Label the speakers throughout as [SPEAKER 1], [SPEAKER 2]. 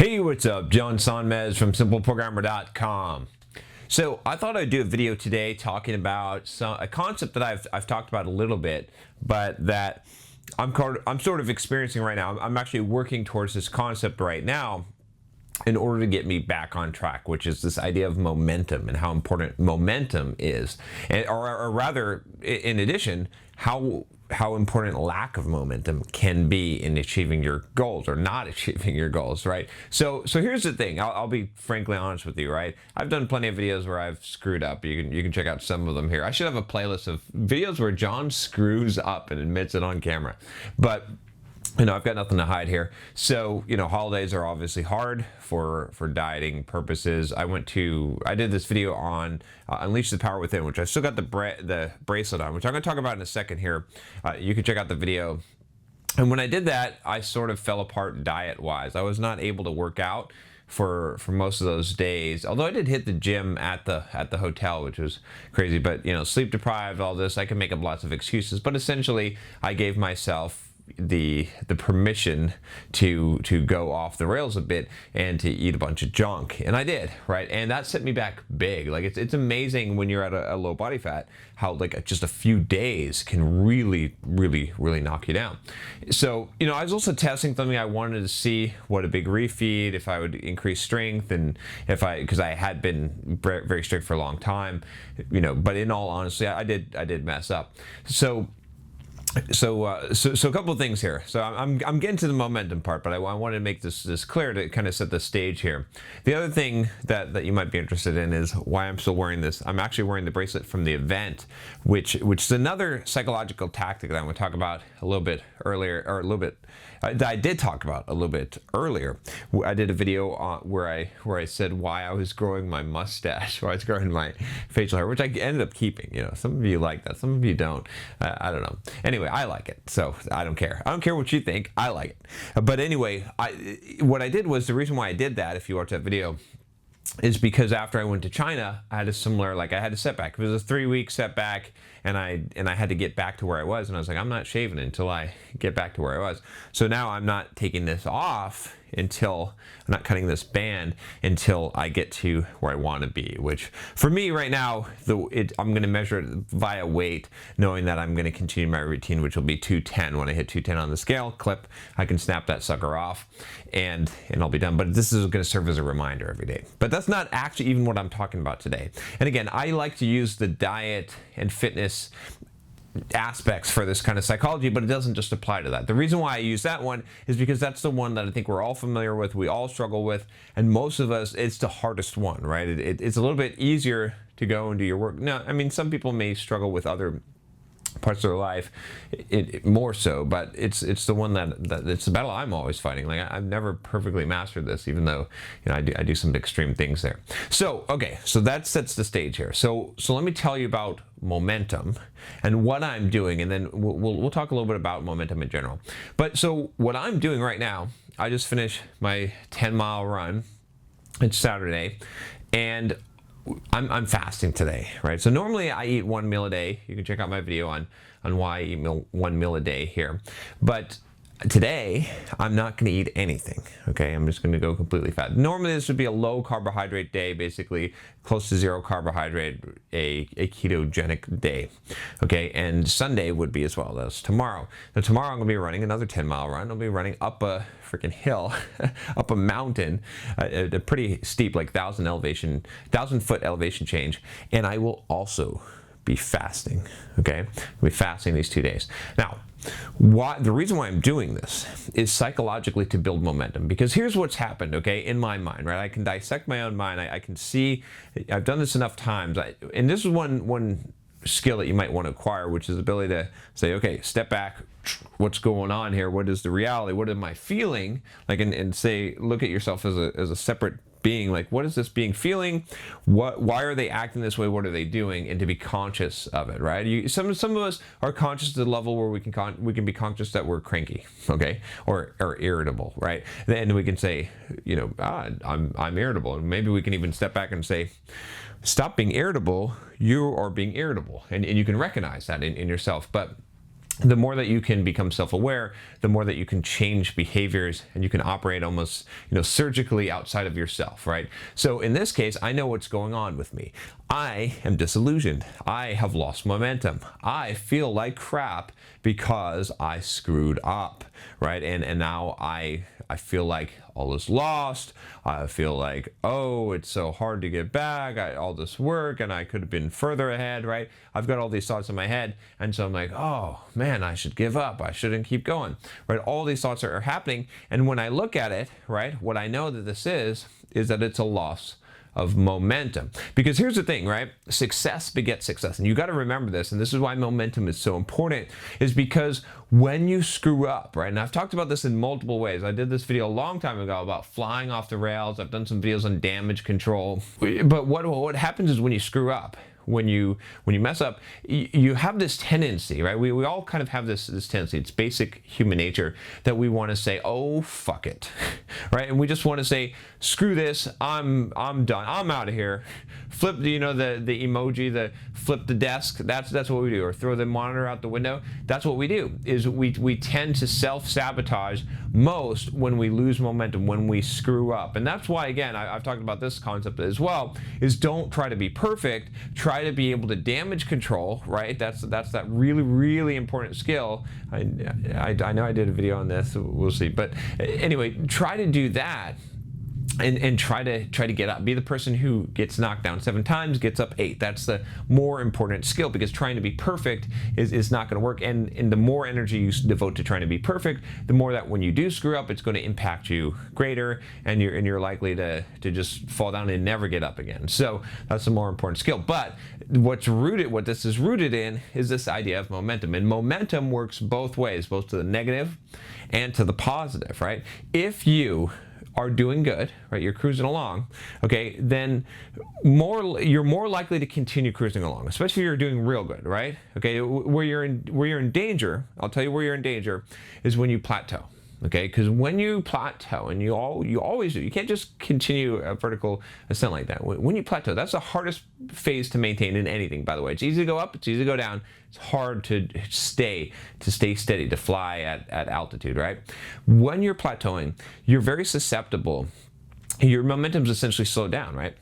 [SPEAKER 1] Hey, what's up? John Sonmez from simpleprogrammer.com. So I thought I'd do a video today talking about a concept that I've talked about a little bit, but that I'm sort of experiencing right now. I'm actually working towards this concept right now in order to get me back on track, which is this idea of momentum and how important momentum is, and, or rather, in addition, how important lack of momentum can be in achieving your goals or not achieving your goals, right? So here's the thing. I'll be frankly honest with you, right? I've done plenty of videos where I've screwed up. You can check out some of them here. I should have a playlist of videos where John screws up and admits it on camera, but I've got nothing to hide here. So, holidays are obviously hard for dieting purposes. I did this video on Unleash the Power Within, which I still got the bracelet on, which I'm going to talk about in a second here. You can check out the video. And when I did that, I sort of fell apart diet-wise. I was not able to work out for most of those days, although I did hit the gym at the hotel, which was crazy. But sleep deprived, all this, I can make up lots of excuses. But essentially, I gave myself the permission to go off the rails a bit and to eat a bunch of junk, and I did, right? And that set me back big. Like it's amazing when you're at a low body fat how like just a few days can really knock you down. So I was also testing something. I wanted to see what a big refeed, if I would increase strength, and because I had been very strict for a long time, but in all honesty, I did mess up. So a couple of things here. So I'm getting to the momentum part, but I wanted to make this clear to kind of set the stage here. The other thing that you might be interested in is why I'm still wearing this. I'm actually wearing the bracelet from the event, which is another psychological tactic that I'm going to talk about a little bit earlier, or a little bit that I did talk about a little bit earlier. I did a video where I said why I was growing my mustache, why I was growing my facial hair, which I ended up keeping. Some of you like that, some of you don't. I don't know. Anyway, I like it, so I don't care. I don't care what you think. I like it. But anyway, what I did was, the reason why I did that, if you watch that video, is because after I went to China, I had a similar, I had a setback. It was a 3-week setback, and I had to get back to where I was, and I was like, I'm not shaving until I get back to where I was. So now I'm not taking this off until, I'm not cutting this band until I get to where I want to be, which for me right now, I'm going to measure it via weight, knowing that I'm going to continue my routine, which will be 210. When I hit 210 on the scale clip, I can snap that sucker off and I'll be done. But this is going to serve as a reminder every day. But that's not actually even what I'm talking about today. And again, I like to use the diet and fitness aspects for this kind of psychology, but it doesn't just apply to that. The reason why I use that one is because that's the one that I think we're all familiar with, we all struggle with, and most of us, it's the hardest one, right? It's a little bit easier to go and do your work. Now, I mean, some people may struggle with other parts of their life more so, but it's the one that it's the battle I'm always fighting. I've never perfectly mastered this, even though I do some extreme things there. So okay, so that sets the stage here. So let me tell you about momentum and what I'm doing, and then we'll talk a little bit about momentum in general. But so what I'm doing right now, I just finished my 10-mile run. It's Saturday, and I'm fasting today, right? So normally I eat 1 meal a day. You can check out my video on why I eat 1 meal a day here. But today, I'm not going to eat anything, okay? I'm just going to go completely fat. Normally, this would be a low carbohydrate day, basically close to zero carbohydrate, a ketogenic day, okay? And Sunday would be as well. That's tomorrow. Now, tomorrow I'm going to be running another 10-mile run. I'll be running up a freaking hill, up a mountain, a pretty steep, 1,000-foot elevation change, and I will also be fasting, okay? I'll be fasting these 2 days. Now, the reason why I'm doing this is psychologically to build momentum, because here's what's happened, okay, in my mind, right? I can dissect my own mind. I can see, I've done this enough times, and this is one skill that you might want to acquire, which is the ability to say, okay, step back, what's going on here? What is the reality? What am I feeling? And say, look at yourself as a separate being. What is this being feeling? Why are they acting this way? What are they doing? And to be conscious of it, right? Some of us are conscious to the level where we can be conscious that we're cranky, okay, or irritable, right? Then we can say, I'm irritable, and maybe we can even step back and say, stop being irritable. You are being irritable, and you can recognize that in yourself. But the more that you can become self-aware, the more that you can change behaviors and you can operate almost, surgically outside of yourself, right? So in this case, I know what's going on with me. I am disillusioned. I have lost momentum. I feel like crap because I screwed up, right? And now I feel like all is lost. I feel like, oh, it's so hard to get back. All this work and I could have been further ahead, right? I've got all these thoughts in my head. And so I'm like, oh man, I should give up. I shouldn't keep going, right? All these thoughts are happening. And when I look at it, right, what I know that this is that it's a loss of momentum. Because here's the thing, right? Success begets success. And you got to remember this, and this is why momentum is so important, is because when you screw up, right? And I've talked about this in multiple ways. I did this video a long time ago about flying off the rails. I've done some videos on damage control. But what happens is when you screw up, when you mess up, you have this tendency, right? We all kind of have this tendency. It's basic human nature that we want to say, oh, fuck it, right? And we just want to say, screw this, I'm done, I'm out of here. Flip, the emoji, the flip the desk, that's what we do, or throw the monitor out the window. That's what we do, is we tend to self-sabotage most when we lose momentum, when we screw up. And that's why, again, I've talked about this concept as well, is don't try to be perfect, try to be able to damage control, right? That's that really, really important skill. I know I did a video on this, we'll see. But anyway, try to do that. And try to get up. Be the person who gets knocked down 7 times, gets up 8. That's the more important skill, because trying to be perfect is not going to work. And the more energy you devote to trying to be perfect, the more that when you do screw up, it's going to impact you greater, and you're likely to just fall down and never get up again. So that's the more important skill. But what this is rooted in is this idea of momentum. And momentum works both ways, both to the negative and to the positive, right? If you are doing good, right? You're cruising along, okay? Then you're more likely to continue cruising along, especially if you're doing real good, right? Okay, where you're in danger, I'll tell you where you're in danger, is when you plateau. Okay, because when you plateau, and you always do, you can't just continue a vertical ascent like that. When you plateau, that's the hardest phase to maintain in anything, by the way. It's easy to go up, it's easy to go down. It's hard to stay steady, to fly at altitude, right? When you're plateauing, you're very susceptible. Your momentum's essentially slowed down, right?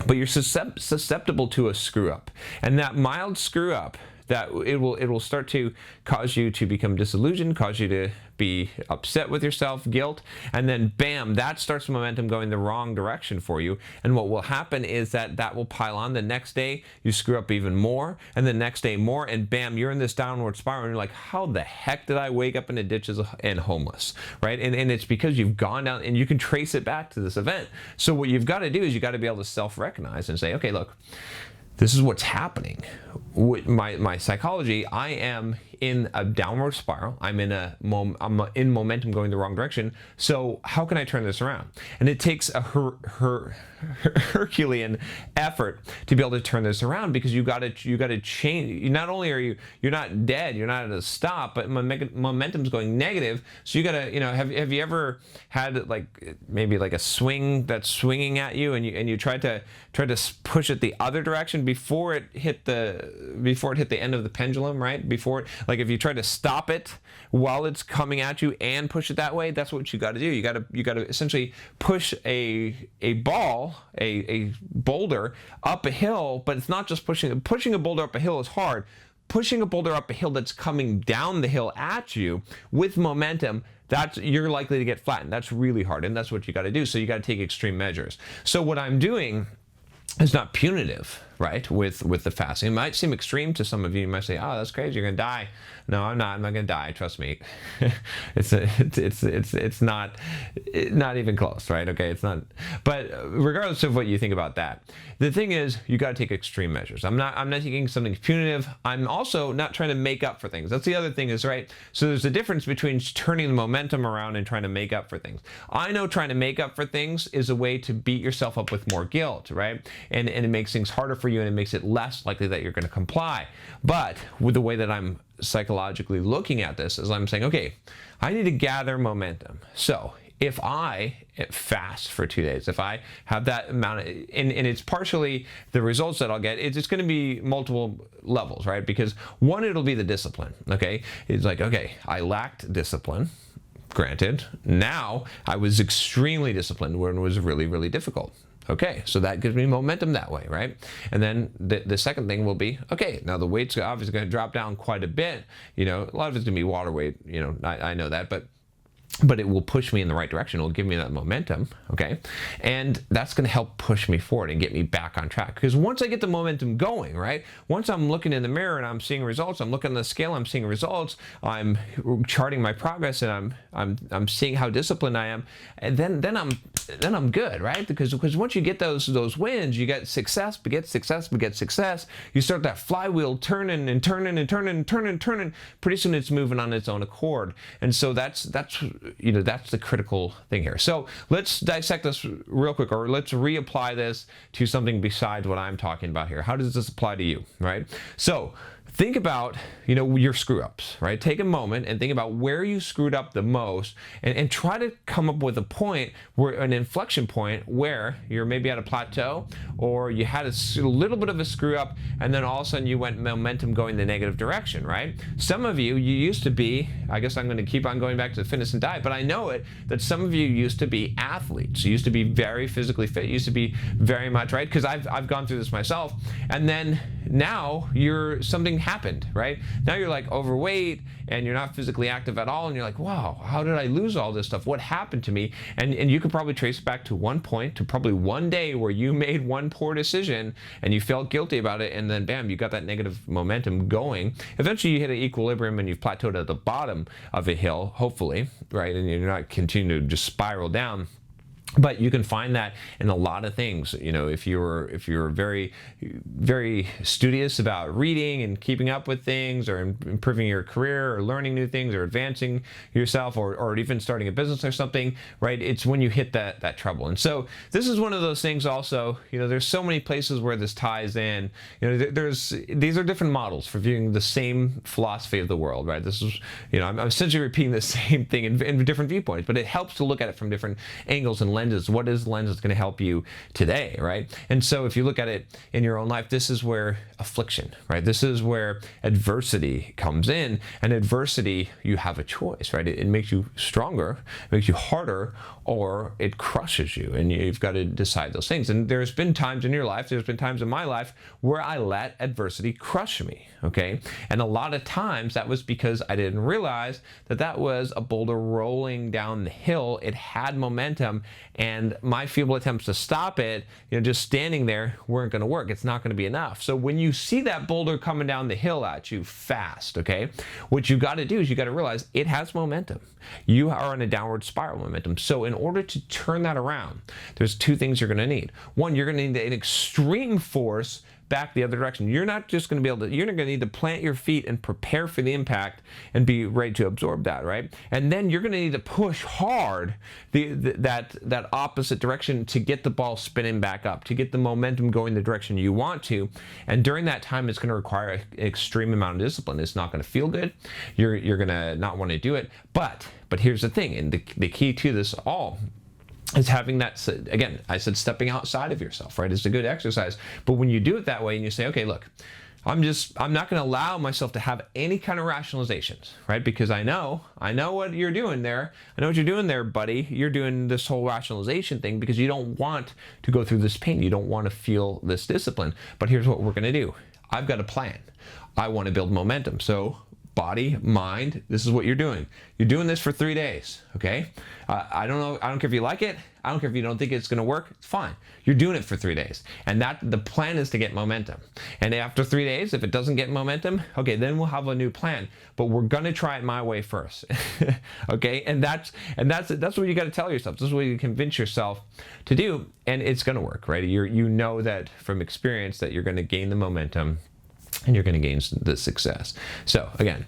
[SPEAKER 1] But you're susceptible to a screw up. And that mild screw up, that it will start to cause you to become disillusioned, cause you to be upset with yourself, guilt, and then bam, that starts momentum going the wrong direction for you. And what will happen is that will pile on. The next day you screw up even more, and the next day more, and bam, you're in this downward spiral, and you're like, how the heck did I wake up in the ditches and homeless, right? And it's because you've gone down, and you can trace it back to this event. So what you've got to do is you got to be able to self-recognize and say, okay, look, this is what's happening. My psychology, I am in a downward spiral. I'm in momentum going the wrong direction. So how can I turn this around? And it takes a Herculean effort to be able to turn this around, because you got to change. Not only are you're not dead, you're not at a stop, but momentum's going negative. So you got to, have you ever had maybe a swing that's swinging at you, and you try to push it the other direction before it hit the end of the pendulum, right? If you try to stop it while it's coming at you and push it that way, that's what you got to do. You got to essentially push a ball, a boulder up a hill, but it's not just pushing a boulder up a hill is hard. Pushing a boulder up a hill that's coming down the hill at you with momentum, you're likely to get flattened. That's really hard, and that's what you got to do. So you got to take extreme measures. So what I'm doing is not punitive, right, with the fasting. It might seem extreme to some of you. You might say, oh, that's crazy, you're gonna die. No, I'm not gonna die, trust me. It's not even close, right? Okay, it's not. But regardless of what you think about that, the thing is, you got to take extreme measures. I'm not taking something punitive. I'm also not trying to make up for things. That's the other thing, is, right? So there's a difference between turning the momentum around and trying to make up for things. I know trying to make up for things is a way to beat yourself up with more guilt, right? And it makes things harder for you, and it makes it less likely that you're going to comply. But with the way that I'm psychologically looking at this, is I'm saying, okay, I need to gather momentum. So if I fast for 2 days, if I have that amount of, and it's partially the results that I'll get, it's going to be multiple levels, right? Because one, it'll be the discipline, okay? It's like, okay, I lacked discipline, granted. Now I was extremely disciplined when it was really, really difficult. Okay, so that gives me momentum that way, right? And then the second thing will be, okay, now the weight's obviously going to drop down quite a bit. You know, a lot of it's going to be water weight, you know, I know that, but it will push me in the right direction. It will give me that momentum, okay? And that's going to help push me forward and get me back on track. Because once I get the momentum going, right? Once I'm looking in the mirror and I'm seeing results, I'm looking at the scale, I'm seeing results, I'm charting my progress, and I'm seeing how disciplined I am, and then I'm good, right? Because once you get those wins, you get success, beget success, beget success. You start that flywheel turning and turning and turning and turning and turning. Pretty soon it's moving on its own accord. And so that's the critical thing here. So let's dissect this real quick, or let's reapply this to something besides what I'm talking about here. How does this apply to you, right? So think about, your screw ups, right? Take a moment and think about where you screwed up the most, and try to come up with a point where, an inflection point where you're maybe at a plateau, or you had a little bit of a screw up, and then all of a sudden you went momentum going the negative direction, right? Some of you used to be, I guess I'm going to keep on going back to the fitness and diet, but I know it, that some of you used to be athletes. You used to be very physically fit, used to be very much, right? Because I've gone through this myself, and then now something happened, right? Now you're like overweight and you're not physically active at all, and you're like, wow, how did I lose all this stuff? What happened to me? And you could probably trace back to one point, to probably one day where you made one poor decision and you felt guilty about it, and then bam, you got that negative momentum going. Eventually you hit an equilibrium and you've plateaued at the bottom of a hill, hopefully, right? And you're not continuing to just spiral down. But you can find that in a lot of things. If you're very, very studious about reading and keeping up with things, or improving your career, or learning new things, or advancing yourself, or even starting a business or something, right? It's when you hit that trouble. And so this is one of those things also, there's so many places where this ties in. These are different models for viewing the same philosophy of the world, right? This is, I'm essentially repeating the same thing in different viewpoints, but it helps to look at it from different angles and lenses. What is the lens that's going to help you today, right? And so if you look at it in your own life, this is where affliction, right? This is where adversity comes in. And adversity, you have a choice, right? It makes you stronger, it makes you harder, or it crushes you, and you've got to decide those things. And there's been times in your life, there's been times in my life where I let adversity crush me, okay? And a lot of times that was because I didn't realize that was a boulder rolling down the hill. It had momentum, and my feeble attempts to stop it, just standing there, weren't going to work. It's not going to be enough. So when you see that boulder coming down the hill at you fast, okay, what you got to do is you got to realize it has momentum. You are in a downward spiral momentum. So in order to turn that around, there's two things you're going to need. One, you're going to need an extreme force back the other direction. You're not just going to be able to, you're going to need to plant your feet and prepare for the impact and be ready to absorb that, right? And then you're going to need to push hard that opposite direction to get the ball spinning back up, to get the momentum going the direction you want to. And during that time, it's going to require an extreme amount of discipline. It's not going to feel good. You're going to not want to do it. But here's the thing, and the key to this all is having that, again, I said stepping outside of yourself, right? It's a good exercise. But when you do it that way and you say, okay, look, I'm not going to allow myself to have any kind of rationalizations, right? Because I know what you're doing there. I know what you're doing there, buddy. You're doing this whole rationalization thing because you don't want to go through this pain. You don't want to feel this discipline. But here's what we're going to do. I've got a plan. I want to build momentum. So body, mind, this is what you're doing. You're doing this for 3 days, okay? I don't know, I don't care if you like it, I don't care if you don't think it's gonna work, it's fine. You're doing it for 3 days. And the plan is to get momentum. And after 3 days, if it doesn't get momentum, okay, then we'll have a new plan. But we're gonna try it my way first, okay? And that's what you gotta tell yourself. This is what you convince yourself to do, and it's gonna work, right? You know that from experience that you're gonna gain the momentum, and you're going to gain the success. So again,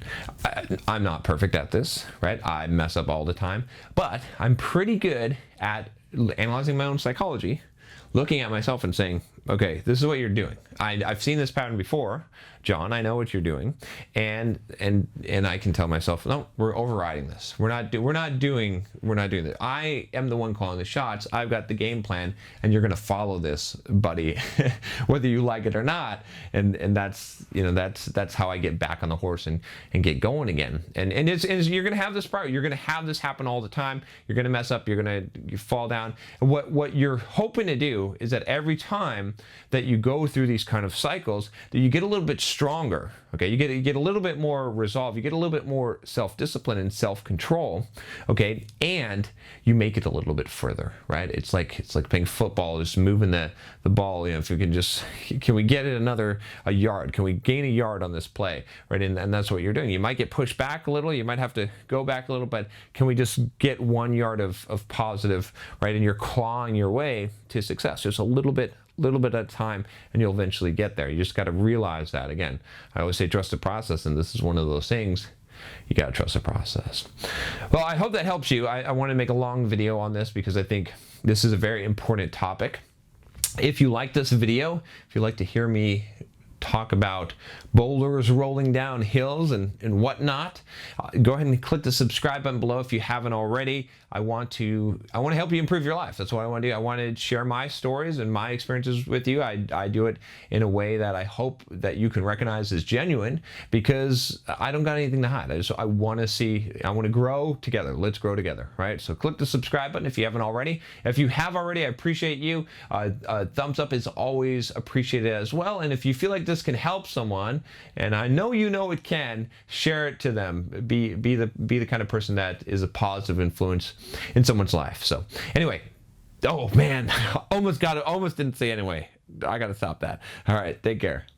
[SPEAKER 1] I'm not perfect at this, right? I mess up all the time, but I'm pretty good at analyzing my own psychology, looking at myself and saying, okay, this is what you're doing. I've seen this pattern before, John. I know what you're doing, and I can tell myself, no, we're overriding this. We're not doing this. I am the one calling the shots. I've got the game plan, and you're going to follow this, buddy, whether you like it or not. And that's that's how I get back on the horse and get going again. And you're going to have this problem. You're going to have this happen all the time. You're going to mess up. You're going to fall down. And what you're hoping to do is that every time that you go through these kind of cycles, that you get a little bit stronger. Okay, you get a little bit more resolve. You get a little bit more self-discipline and self-control. Okay, and you make it a little bit further, right? It's like playing football, just moving the ball. If we can we get it a yard? Can we gain a yard on this play, right? And that's what you're doing. You might get pushed back a little. You might have to go back a little, but can we just get 1 yard of positive, right? And you're clawing your way to success, just a little bit at a time, and you'll eventually get there. You just got to realize that. Again, I always say trust the process, and this is one of those things. You got to trust the process. Well, I hope that helps you. I want to make a long video on this because I think this is a very important topic. If you like this video, if you'd like to hear me talk about boulders rolling down hills and whatnot, go ahead and click the subscribe button below if you haven't already. I want to help you improve your life. That's what I want to do. I want to share my stories and my experiences with you. I do it in a way that I hope that you can recognize as genuine, because I don't got anything to hide. I want to grow together. Let's grow together, right? So click the subscribe button if you haven't already. If you have already, I appreciate you. Thumbs up is always appreciated as well. And if you feel like this can help someone, and I know you know it can, share it to them. Be the kind of person that is a positive influence in someone's life. So anyway, oh man, almost didn't say anyway. I got to stop that. All right, take care.